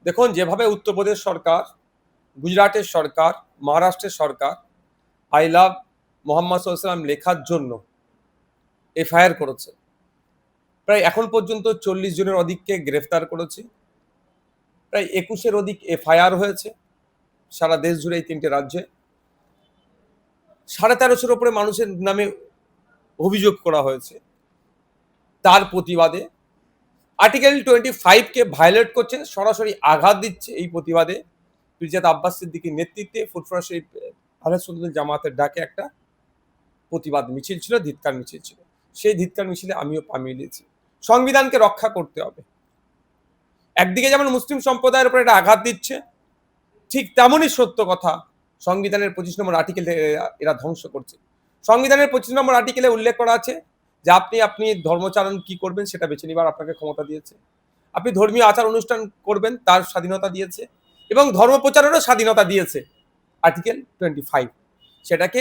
দেখুন, যেভাবে উত্তরপ্রদেশ সরকার, গুজরাটের সরকার, মহারাষ্ট্রের সরকার আই লাভ মোহাম্মদ সাল্লাম লেখার জন্য এফআইআর করেছে, প্রায় এখন পর্যন্ত 40 জনের অধিককে গ্রেফতার করেছে, প্রায় 21-এর অধিক এফআইআর হয়েছে সারা দেশ জুড়ে এই 3টে রাজ্যে। 1350-এর উপরে মানুষের নামে অভিযোগ করা হয়েছে। তার প্রতিবাদে আর্টিকেল 25-কে ভায়োলেট করছে, সরাসরি আঘাত দিচ্ছে। এই প্রতিবাদে পিরজাদা আব্বাস সিদ্দিকীর নেতৃত্বে ফুরফুরা শরীফ আহলে সুন্নাত জামাতের ডাকে একটা প্রতিবাদ মিছিল ছিল, ধিক্কার মিছিল ছিল। সেই ধিক্কার মিছিলে আমিও পা মিলিয়েছি। সংবিধানকে রক্ষা করতে হবে। একদিকে যেমন মুসলিম সম্প্রদায়ের উপর এটা আঘাত দিচ্ছে, ঠিক তেমনই সত্য কথা সংবিধানের 25 নম্বর আর্টিকেলে এরা ধ্বংস করছে। সংবিধানের 25 নম্বর আর্টিকেলে উল্লেখ করা আছে যে আপনি ধর্মচারণ কি করবেন সেটা বেছে নিবার আপনাকে ক্ষমতা দিয়েছে। আপনি ধর্মীয় আচার অনুষ্ঠান করবেন তার স্বাধীনতা দিয়েছে, এবং ধর্ম প্রচারেরও স্বাধীনতা দিয়েছে আর্টিকেল 25। সেটাকে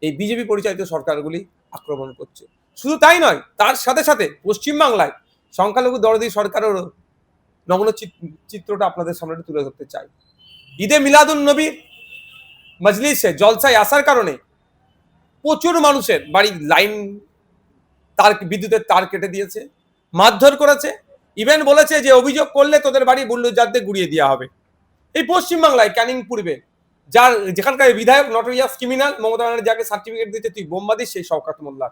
এই বিজেপি পরিচালিত সরকারগুলি আক্রমণ করছে। শুধু তাই নয়, তার সাথে সাথে পশ্চিমবাংলায় সংখ্যালঘু দরদি সরকারেরও নগ্ন চিত্রটা আপনাদের সামনে তুলে ধরতে চাই। ঈদে মিলাদুন নবীর মজলিসে জলসায় আসার কারণে প্রচুর মানুষের বাড়ির লাইন, তার বিদ্যুতের তার কেটে দিয়েছে, মারধর করেছে, ইভেন বলেছে যে অভিযোগ করলে তোদের বাড়ি বুল্ডোজার দিয়ে গুড়িয়ে দেওয়া হবে। এই পশ্চিমবাংলায় ক্যানিং পূর্বে যেখানকার বিধায়ক নটোরিয়াস ক্রিমিনাল মমতা ব্যানার্জি যাকে সার্টিফিকেট দিতে তুই বোমবাদী, সেই শওকত মোল্লা।